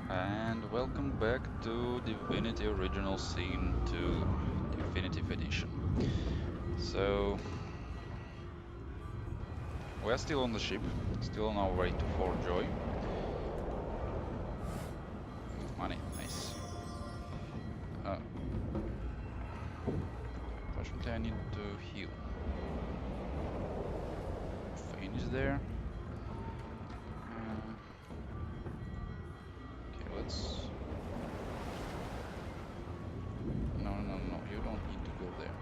And welcome back to Divinity Original Sin 2 Definitive Edition. So, we're still on the ship, still on our way to Fort Joy. Money, nice. Fortunately, I need to heal. Fane is there. Okay, let's... No, you don't need to go there.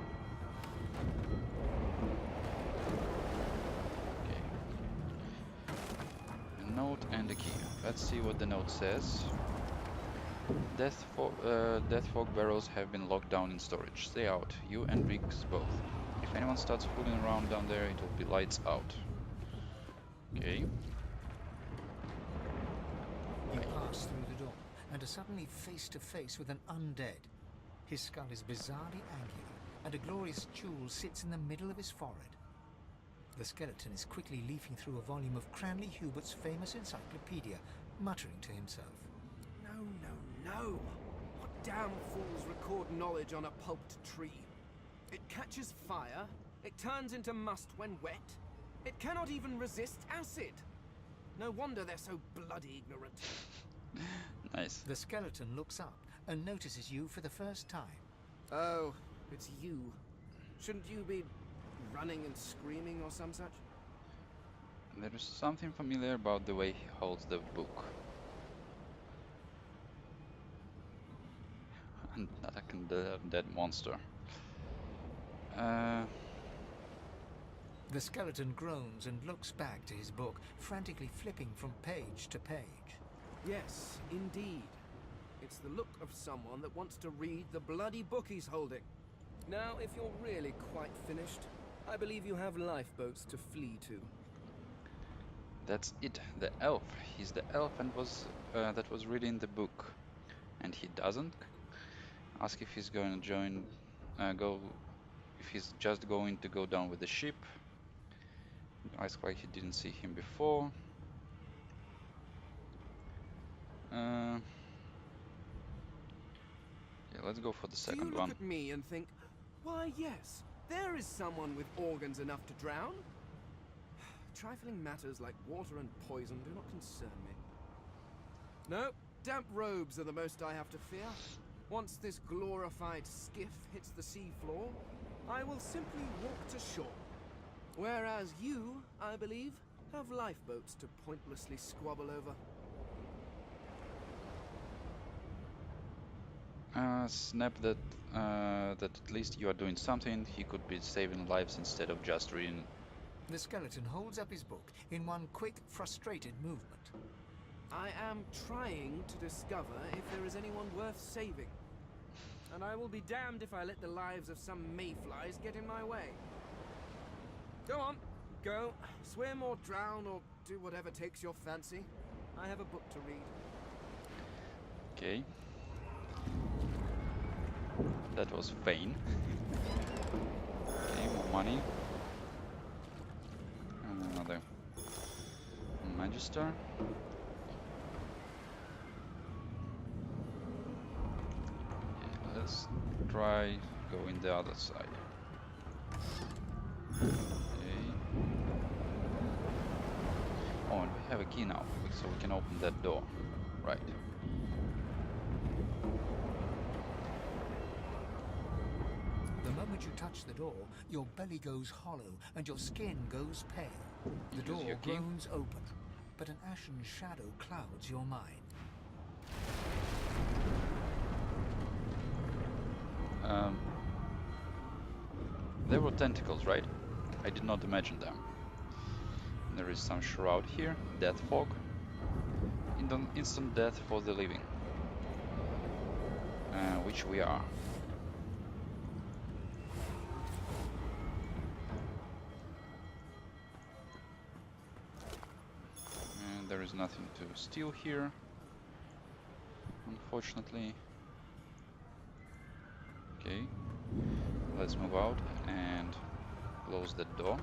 Okay. A note and a key. Let's see what the note says. Death fog barrels have been locked down in storage. Stay out, you and Riggs both. If anyone starts fooling around down there, it will be lights out. Okay. You pass through the door and are suddenly face to face with an undead. His skull is bizarrely angular, and a glorious jewel sits in the middle of his forehead. The skeleton is quickly leafing through a volume of Cranley Hubert's famous encyclopedia, muttering to himself. No. What damn fools record knowledge on a pulped tree? It catches fire, it turns into must when wet, it cannot even resist acid. No wonder they're so bloody ignorant. Nice. The skeleton looks up and notices you for the first time. Oh, it's you. Shouldn't you be running and screaming or some such? There is something familiar about the way he holds the book. And attacking the dead monster. The skeleton groans and looks back to his book, frantically flipping from page to page. Yes, indeed. It's the look of someone that wants to read the bloody book he's holding. Now, if you're really quite finished, I believe you have lifeboats to flee to. That's it, the elf. He's the elf and that was reading the book. And he doesn't ask if he's going to join, if he's just going to go down with the ship. Ask why he didn't see him before. Yeah, let's go for the second Do you look one. at me and think, why yes, there is someone with organs enough to drown? Trifling matters like water and poison do not concern me. No, damp robes are the most I have to fear. Once this glorified skiff hits the sea floor, I will simply walk to shore. Whereas you, I believe, have lifeboats to pointlessly squabble over. Snap that at least you are doing something. He could be saving lives instead of just reading. The skeleton holds up his book in one quick, frustrated movement. I am trying to discover if there is anyone worth saving. And I will be damned if I let the lives of some mayflies get in my way. Go on, go. Swim or drown or do whatever takes your fancy. I have a book to read. Okay. That was Fane. Okay, more money. And another Magister. Okay, let's try going the other side. Okay. Oh, and we have a key now, so we can open that door. Right. The moment you touch the door, your belly goes hollow and your skin goes pale. The Use door your key. groans open, but an ashen shadow clouds your mind. There were tentacles, right? I did not imagine them. There is some shroud here, death fog. Instant death for the living. Which we are. And there is nothing to steal here, unfortunately. Okay, let's move out and close the door.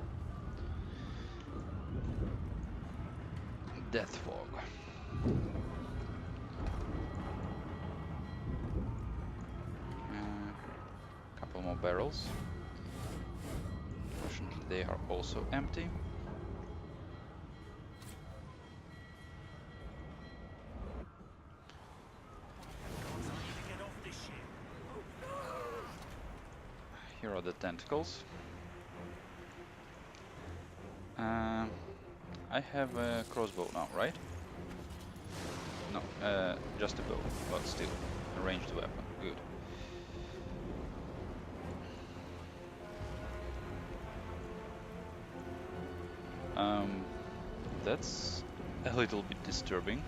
Death fog. barrels. Fortunately, they are also empty. Here are the tentacles. I have a crossbow now, right? No, just a bow, but still, a ranged weapon. Good. That's a little bit disturbing.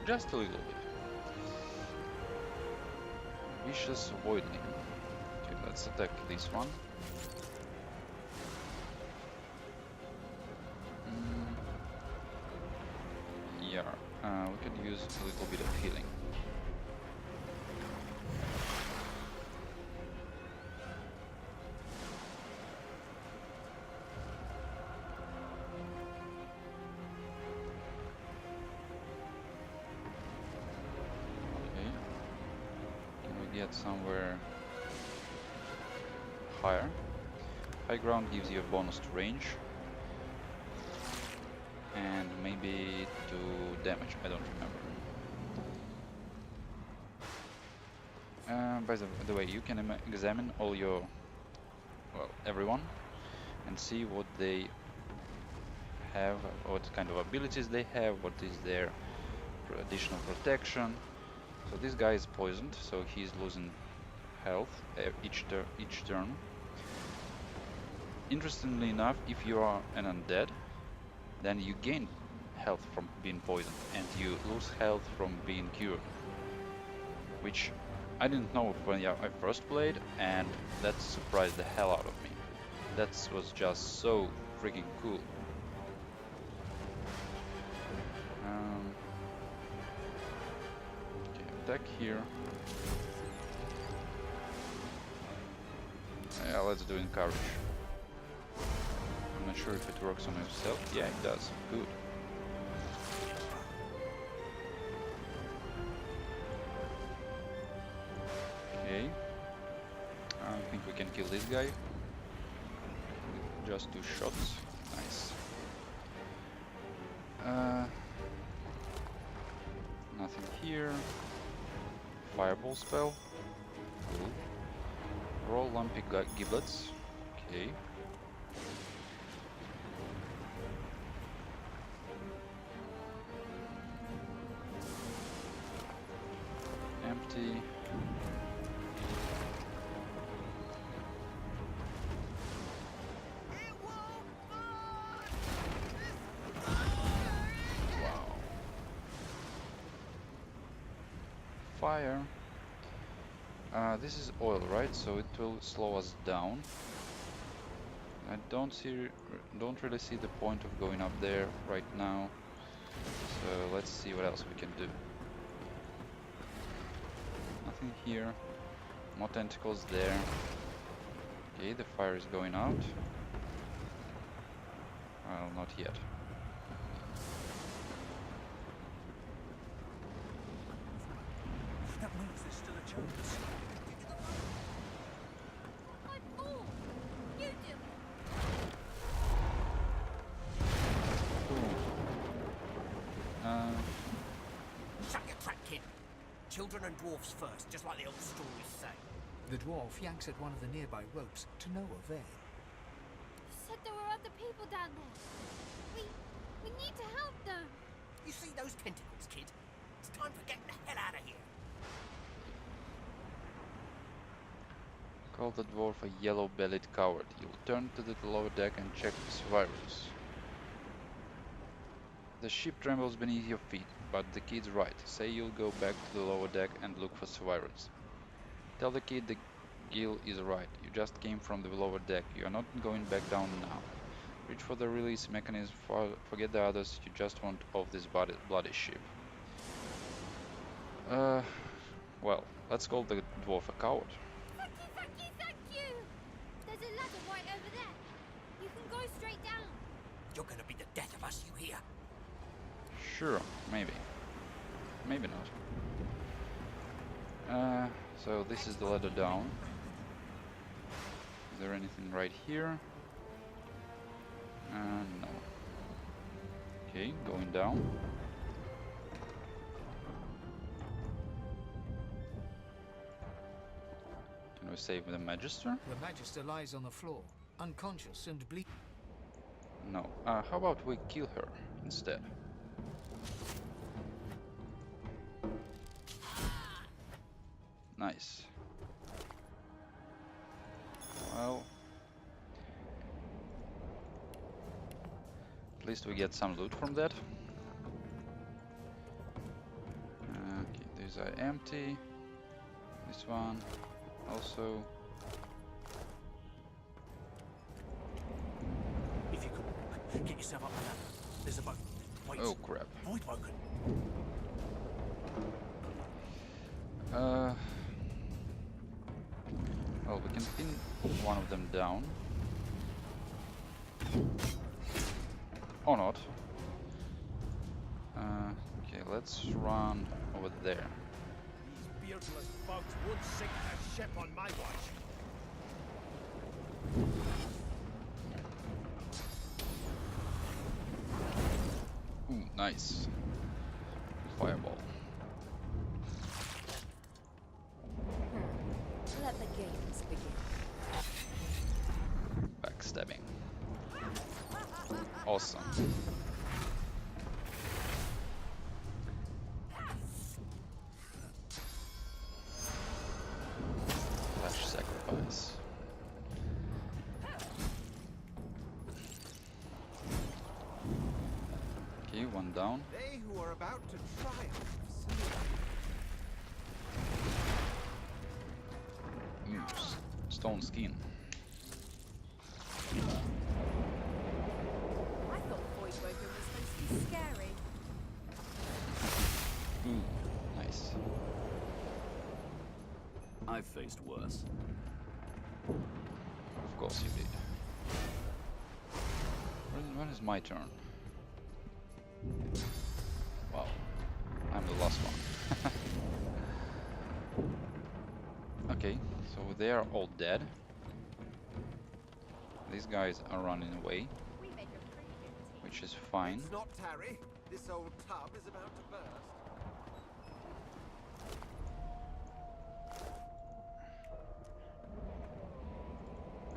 Just a little bit. Vicious voidling. Okay, let's attack this one. Yeah, we could use a little bit of healing. Okay, can we get somewhere higher? High ground gives you a bonus to range and maybe to damage, I don't remember. By the way, you can examine all your, well, everyone, and see what they have, what kind of abilities they have, what is their additional protection. So this guy is poisoned, so he's losing health each turn. Interestingly enough, if you are an undead, then you gain health from being poisoned, and you lose health from being cured. Which I didn't know when I first played, and that surprised the hell out of me. That was just so freaking cool. Okay, attack here. Yeah, let's do encourage. I'm not sure if it works on himself. Yeah, it does. Good. Okay. I think we can kill this guy. Just 2 shots. Nice. Nothing here. Fireball spell. Cool. Roll lumpy giblets. Okay. Empty. Wow. Fire. This is oil, right? So it will slow us down. I don't really see the point of going up there right now. So let's see what else we can do. Nothing here. More tentacles there. Okay, the fire is going out. Well, not yet. That means there's still a chance. Shut your trap, kid. Children and dwarfs first, just like the old stories say. The dwarf yanks at one of the nearby ropes to no avail. You said there were other people down there. We need to help them. You see those tentacles, kid? It's time for getting the hell out of here. Call the dwarf a yellow-bellied coward. You'll turn to the lower deck and check the survivors. The ship trembles beneath your feet, but the kid's right. Say you'll go back to the lower deck and look for survivors. Tell the kid the Gil is right. You just came from the lower deck. You are not going back down now. Reach for the release mechanism. Forget the others. You just want off this bloody ship. Well, let's call the dwarf a coward. Thank you, thank you, thank you. There's a ladder right over there. You can go straight down. You're gonna be the death of us, you hear? Sure, maybe. maybe not. So this is the ladder down. Is there anything right here? No. Okay, going down. Can we save the Magister? The Magister lies on the floor, unconscious and bleeding. No. How about we kill her instead? Nice. Well, at least we get some loot from that. Okay, these are empty. This one also. If you could get yourself up the ladder. There's a boat. Wait. Oh crap. Void broken. Well, we can pin one of them down. Or not. Okay, let's run over there. These beardless bugs would sink a ship on my watch. Ooh, nice. Fireball. Let the games begin. Backstabbing. Awesome. Flash sacrifice. Okay, one down. They who are about to triumph. Stone skin. I thought Void Broken was supposed to be scary. Ooh, nice. I've faced worse. Of course you did. When is my turn? Wow, I'm the last one. Okay, so they are all dead. These guys are running away, We make a pretty good team. which is fine. Let's not tarry. This old tub is about to burst.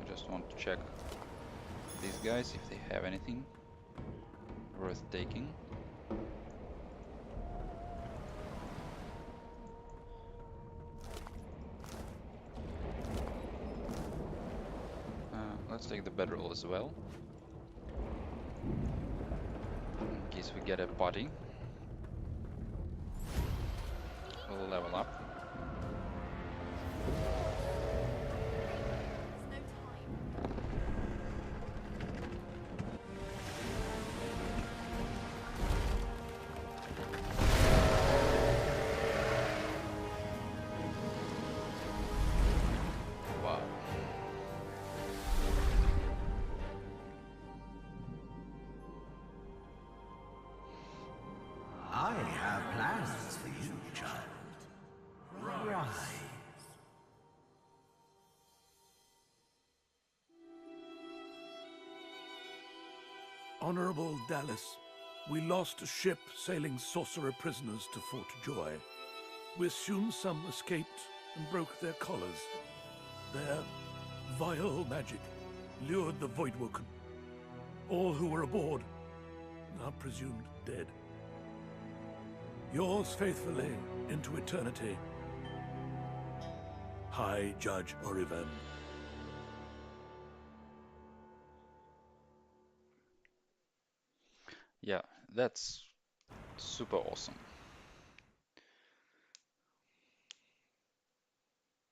I just want to check these guys if they have anything worth taking. Let's take the bedroll as well, in case we get a body. We'll level up. There's no time. Wow. I have plans for you, child. Rise. Honorable Dallas, we lost a ship sailing sorcerer prisoners to Fort Joy. We assume some escaped and broke their collars. Their vile magic lured the Voidwoken. All who were aboard are presumed dead. Yours faithfully into eternity, High Judge Oriven. Yeah, that's super awesome.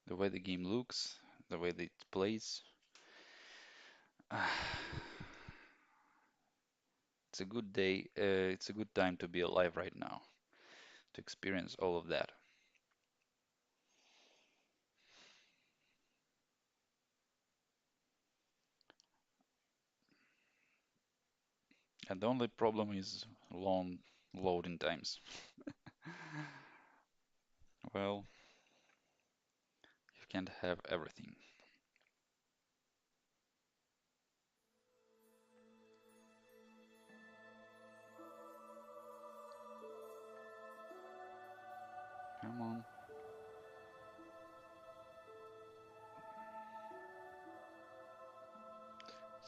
The way the game looks, the way that it plays. It's a good day, it's a good time to be alive right now, to experience all of that. And the only problem is long loading times. Well, you can't have everything. Come on.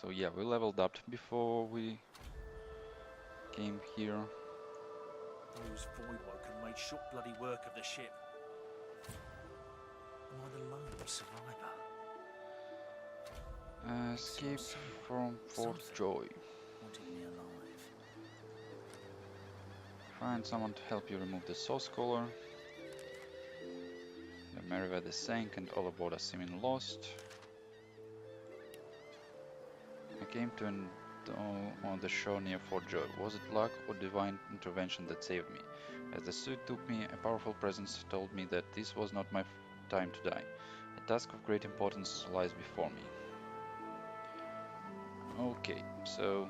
So yeah, we leveled up before we came here. Those Voidwoken made short bloody work of the ship. Am I the lone survivor? Escape Seems someone, from Fort something, Joy. wanted me alive. Find someone to help you remove the source collar. The Meriwether sank and all aboard are seemingly lost. I came to an on the shore near Fort Joy. Was it luck or divine intervention that saved me? As the suit took me, a powerful presence told me that this was not my time to die. A task of great importance lies before me. Okay, so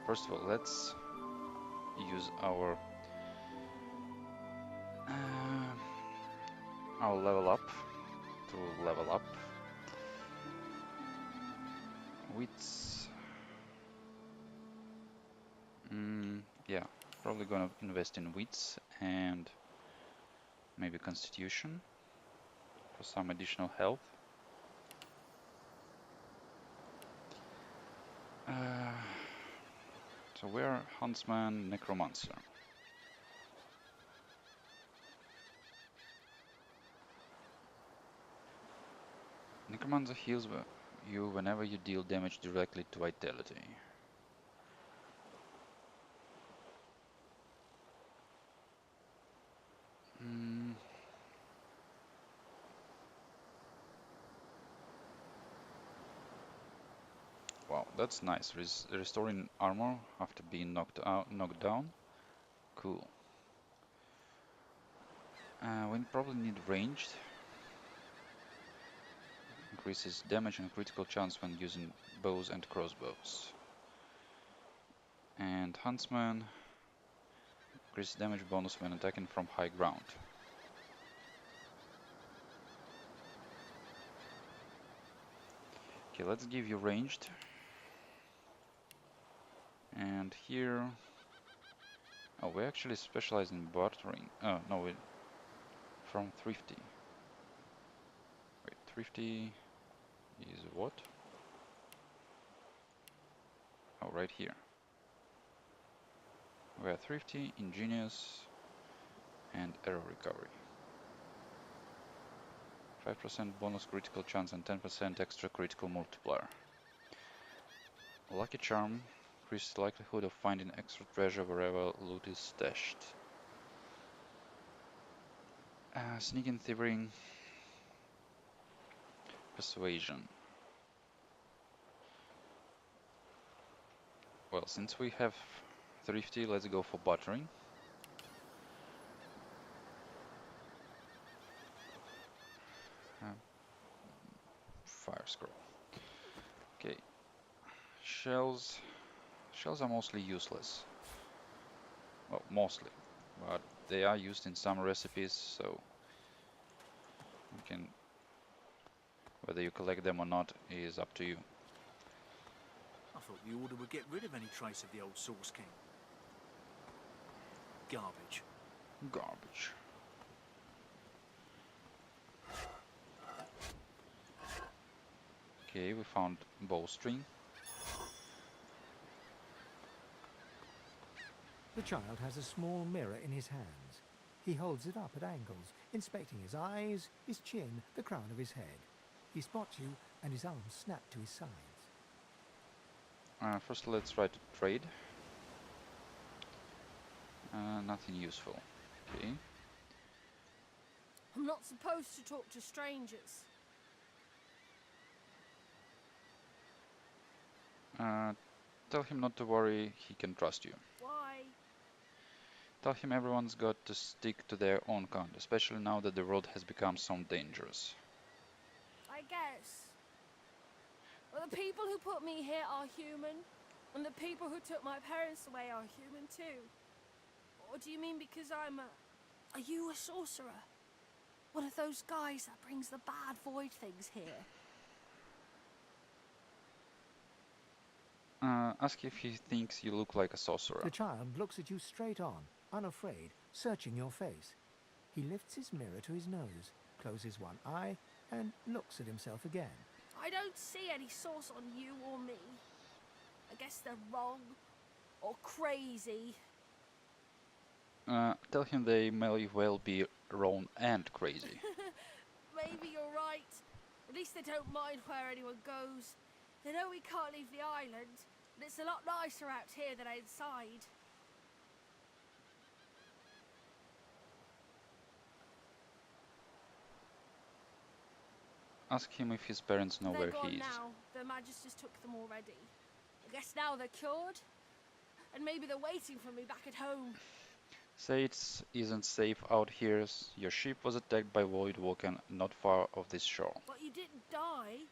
first of all, let's use uh, our level up to level up. Wits. Yeah, probably gonna invest in wits and maybe constitution for some additional health. Uh, so we're huntsman, necromancer. Necromancer heals you whenever you deal damage directly to vitality. Mm, wow, that's nice. Restoring armor after being knocked down. Cool. We probably need ranged. Increases damage and critical chance when using bows and crossbows. And huntsman increases damage bonus when attacking from high ground. Okay, let's give you ranged. And here, oh, we actually specialize in bartering. Oh no, we from thrifty. Wait, thrifty is what? Oh, right here. We are thrifty, ingenious, and error recovery. 5% bonus critical chance and 10% extra critical multiplier. Lucky charm increases the likelihood of finding extra treasure wherever loot is stashed. Sneaking, thievery, persuasion. Well, since we have thrifty, let's go for bartering. Uh, Fire scroll. Okay, shells. Shells are mostly useless. Well, mostly, but they are used in some recipes, so you can whether you collect them or not is up to you. I thought the Order would get rid of any trace of the old Source King. Garbage. Garbage. Okay, we found bowstring. The child has a small mirror in his hands. He holds it up at angles, inspecting his eyes, his chin, the crown of his head. He spots you, and his arms snap to his sides. First, let's try to trade. Nothing useful. Okay. I'm not supposed to talk to strangers. Tell him not to worry, he can trust you. Why? Tell him everyone's got to stick to their own kind, especially now that the world has become so dangerous. I guess. Well, the people who put me here are human, and the people who took my parents away are human too. Or do you mean because I'm a... Are you a sorcerer? One of those guys that brings the bad void things here? Ask if he thinks you look like a sorcerer. The child looks at you straight on, unafraid, searching your face. He lifts his mirror to his nose, closes one eye, and looks at himself again. I don't see any source on you or me. I guess they're wrong. Or crazy. Tell him they may well be wrong and crazy. Maybe you're right. At least they don't mind where anyone goes. They know we can't leave the island, and it's a lot nicer out here than inside. Ask him if his parents know They're where gone he is. now. The Magisters took them already. I guess now they're cured. And maybe they're waiting for me back at home. Say it isn't safe out here. Your ship was attacked by Voidwalker not far off this shore. But you didn't die.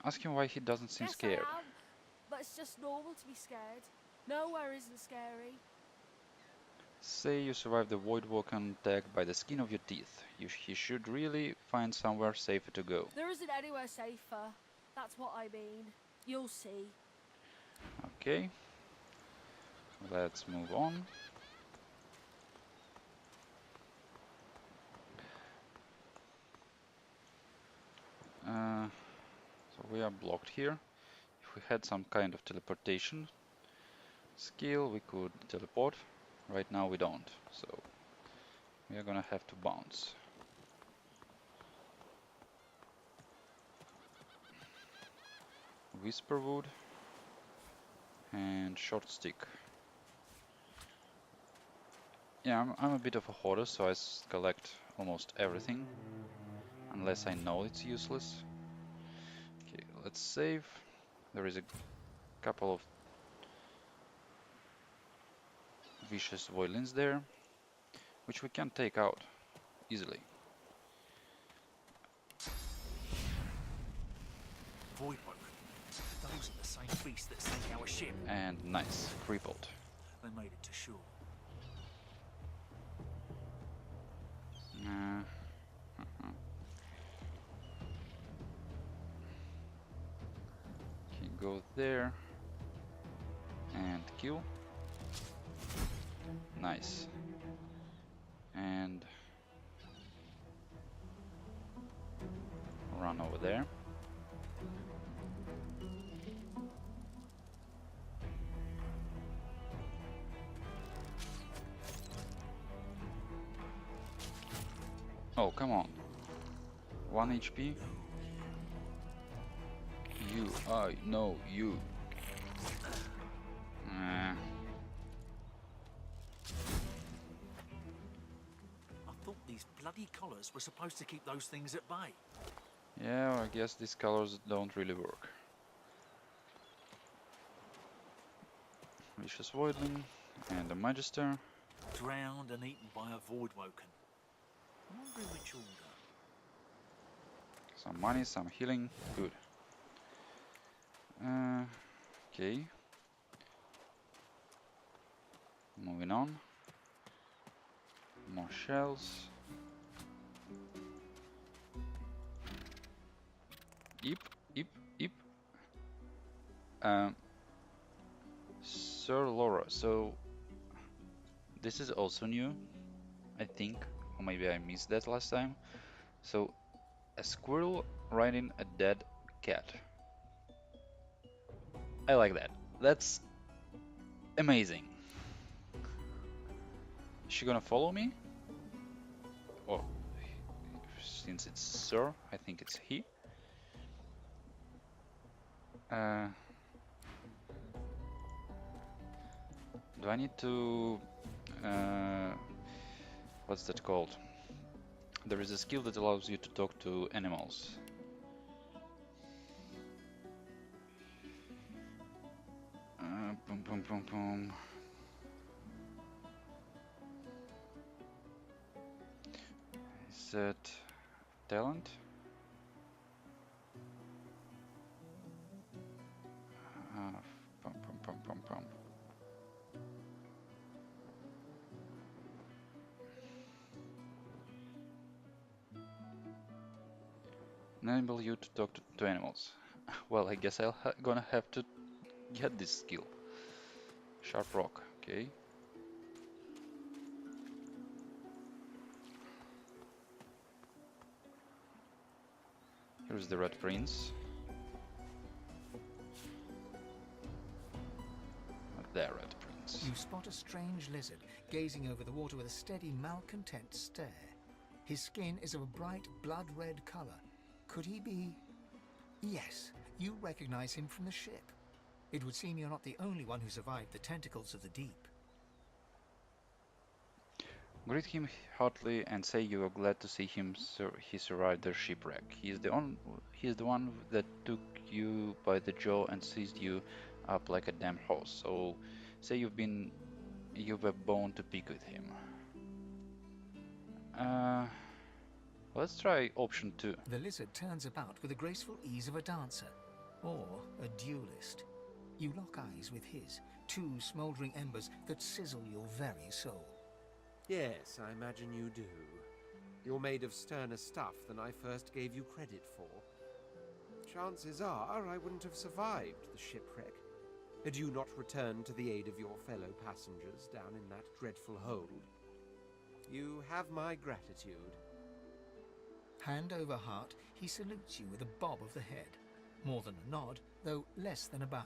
Ask him why he doesn't seem Guess scared. I am, but it's just normal to be scared. Nowhere isn't scary. Say you survived the Voidwalker attack by the skin of your teeth. He should really find somewhere safer to go. There isn't anywhere safer. That's what I mean. You'll see. Okay. Let's move on. So we are blocked here. If we had some kind of teleportation skill, we could teleport. Right now we don't, so we are gonna have to bounce. Whisperwood and short stick. Yeah, I'm a bit of a hoarder, so I collect almost everything, unless I know it's useless. Okay, let's save. There is a couple of vicious violins there, which we can take out easily. Voidwoken. Those are the same beasts that sank our ship. And nice, crippled. They made it to shore. Okay, go there and kill. Nice. And run over there. Oh, come on. 1 HP. You, I know you. I thought these bloody collars were supposed to keep those things at bay. Yeah, I guess these colors don't really work. Vicious Voidling and a Magister. Drowned and eaten by a Voidwoken. I wonder in which order. Some money, some healing. Good. Okay. Moving on. More shells. Eep, eep, eep. Sir Laura, so this is also new, I think, or maybe I missed that last time. So, a squirrel riding a dead cat. I like that. That's amazing. Is she gonna follow me? Or, since it's Sir, I think it's he. Do I need to... what's that called? There is a skill that allows you to talk to animals. Boom, boom, boom, boom. Is that talent? Enable you to talk to animals. Well, I guess gonna have to get this skill. Sharp rock, okay. Here's the Red Prince. The Red Prince. You spot a strange lizard gazing over the water with a steady, malcontent stare. His skin is of a bright, blood-red color. Could he be... Yes, you recognize him from the ship. It would seem you're not the only one who survived the tentacles of the deep. Greet him heartily and say you are glad to see he survived their shipwreck. He is the one that took you by the jaw and seized you up like a damn horse. So say you've a bone to pick with him. Let's try option 2. The lizard turns about with the graceful ease of a dancer, or a duelist. You lock eyes with his, two smouldering embers that sizzle your very soul. Yes, I imagine you do. You're made of sterner stuff than I first gave you credit for. Chances are I wouldn't have survived the shipwreck had you not returned to the aid of your fellow passengers down in that dreadful hold. You have my gratitude. Hand over heart, he salutes you with a bob of the head. More than a nod, though less than a bow.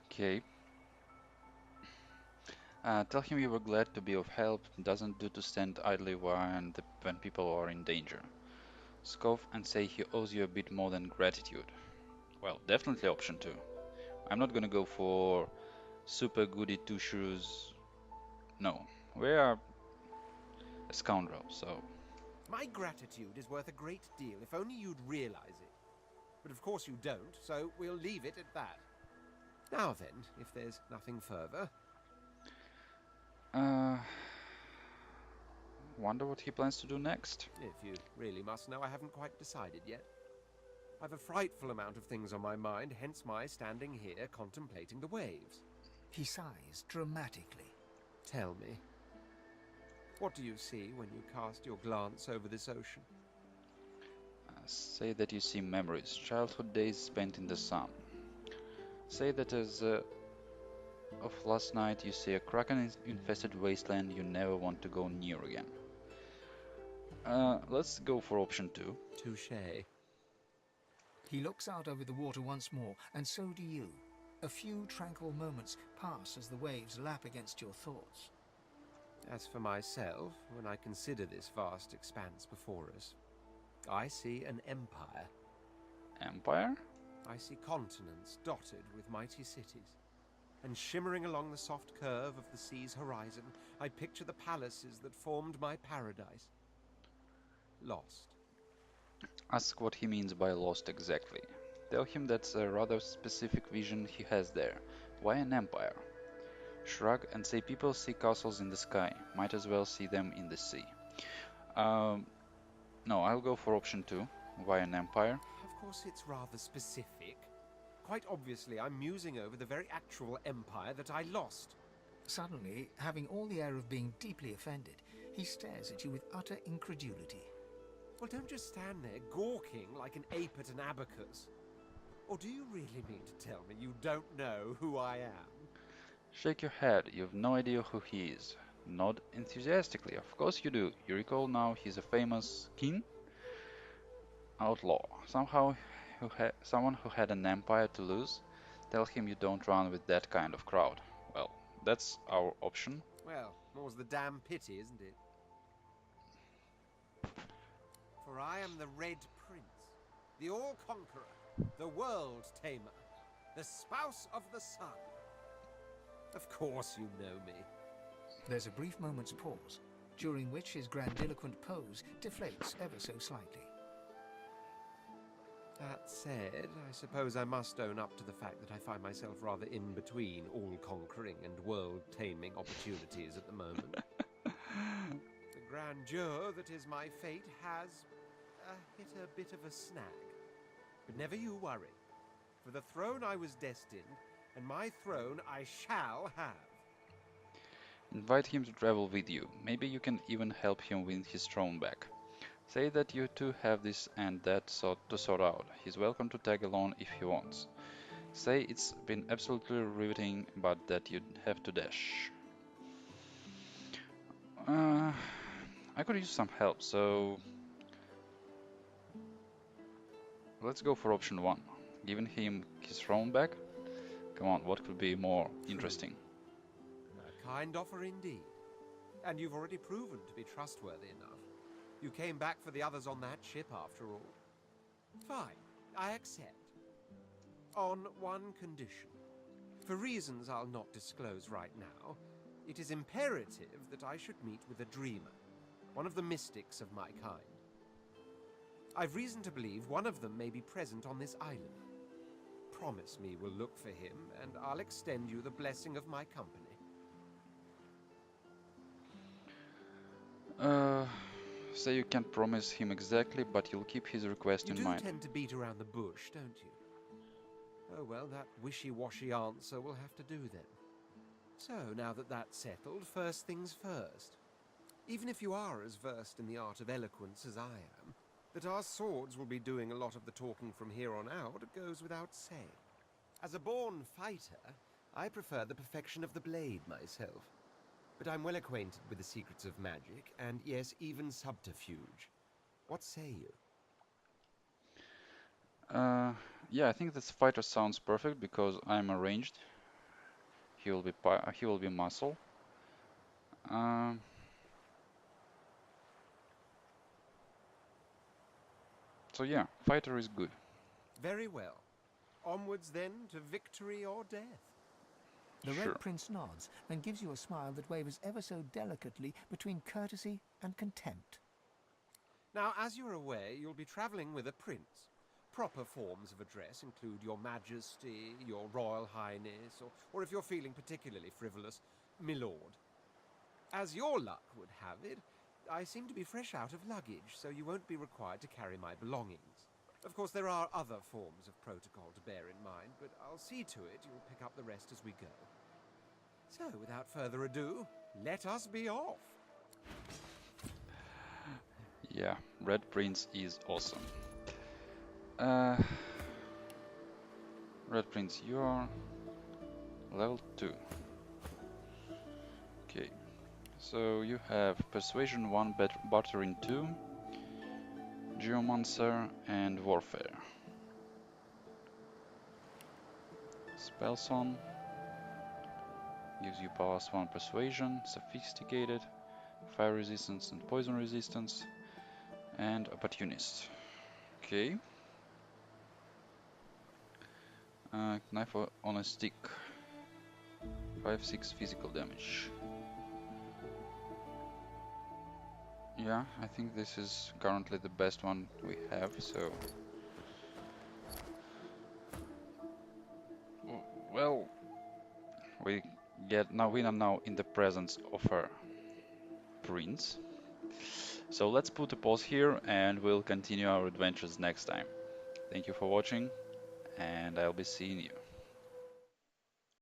Okay. Tell him you were glad to be of help. Doesn't do to stand idly when people are in danger. Scoff and say he owes you a bit more than gratitude. Well, definitely option 2. I'm not gonna go for super goody two shoes. No, we are a scoundrel, so... My gratitude is worth a great deal if only you'd realize it. But of course you don't, so we'll leave it at that. Now then, if there's nothing further... Wonder what he plans to do next. If you really must know, I haven't quite decided yet. I've a frightful amount of things on my mind, hence my standing here contemplating the waves. He sighs dramatically. Tell me, what do you see when you cast your glance over this ocean? Say that you see memories, childhood days spent in the sun. Say that as of last night you see a kraken-infested wasteland you never want to go near again. Let's go for option 2. Touché. He looks out over the water once more, and so do you. A few tranquil moments pass as the waves lap against your thoughts. As for myself, when I consider this vast expanse before us, I see an empire. Empire? I see continents dotted with mighty cities. And shimmering along the soft curve of the sea's horizon, I picture the palaces that formed my paradise. Lost. Ask what he means by lost exactly. Tell him that's a rather specific vision he has there. Why an empire? Shrug and say people see castles in the sky. Might as well see them in the sea. No, I'll go for option 2. Why an empire? Of course it's rather specific. Quite obviously I'm musing over the very actual empire that I lost. Suddenly, having all the air of being deeply offended, he stares at you with utter incredulity. Well, don't just stand there gawking like an ape at an abacus. Or do you really mean to tell me you don't know who I am? Shake your head, you've no idea who he is. Nod enthusiastically, of course you do. You recall now he's a famous king? Outlaw. Someone who had an empire to lose. Tell him you don't run with that kind of crowd. Well, that's our option. Well, more's the damn pity, isn't it? For I am the Red Prince, the All-Conqueror, the World-Tamer, the Spouse of the Sun. Of course you know me. There's a brief moment's pause, during which his grandiloquent pose deflates ever so slightly. That said, I suppose I must own up to the fact that I find myself rather in between all-conquering and world-taming opportunities at the moment. The grandeur that is my fate has hit a bit of a snag. But never you worry. For the throne I was destined, and my throne I shall have. Invite him to travel with you. Maybe you can even help him win his throne back. Say that you two have this and that to sort out. He's welcome to tag along if he wants. Say it's been absolutely riveting, but that you'd have to dash. I could use some help, so let's go for option 1. Giving him his throne back? Come on, what could be more interesting? A kind offer indeed. And you've already proven to be trustworthy enough. You came back for the others on that ship after all. Fine, I accept. On one condition. For reasons I'll not disclose right now, it is imperative that I should meet with a dreamer, one of the mystics of my kind. I've reason to believe one of them may be present on this island. Promise me we'll look for him, and I'll extend you the blessing of my company. Say you can't promise him exactly, but you'll keep his request in mind. You do tend to beat around the bush, don't you? Oh well, that wishy-washy answer will have to do then. So, now that that's settled, first things first. Even if you are as versed in the art of eloquence as I am, that our swords will be doing a lot of the talking from here on out goes without saying. As a born fighter, I prefer the perfection of the blade myself. But I'm well acquainted with the secrets of magic, and yes, even subterfuge. What say you? Yeah, I think this fighter sounds perfect because I'm arranged. He will be muscle. So yeah, fighter is good. Very well. Onwards then to victory or death. The Sure. Red Prince nods and gives you a smile that wavers ever so delicately between courtesy and contempt. Now, as you're aware, you'll be travelling with a prince. Proper forms of address include Your Majesty, Your Royal Highness, or if you're feeling particularly frivolous, Milord. As your luck would have it, I seem to be fresh out of luggage, so you won't be required to carry my belongings. Of course, there are other forms of protocol to bear in mind, but I'll see to it you'll pick up the rest as we go. So, without further ado, let us be off. Yeah, Red Prince is awesome. Red Prince, you are level 2. Okay, so you have Persuasion 1, Bartering 2, Geomancer, and Warfare. Spellsong gives you +1 Persuasion, Sophisticated, Fire Resistance and Poison Resistance, and Opportunist. Okay. Knife on a stick. 5-6 physical damage. Yeah, I think this is currently the best one we have, so... Well, we are now in the presence of our prince. So let's put a pause here and we'll continue our adventures next time. Thank you for watching, and I'll be seeing you.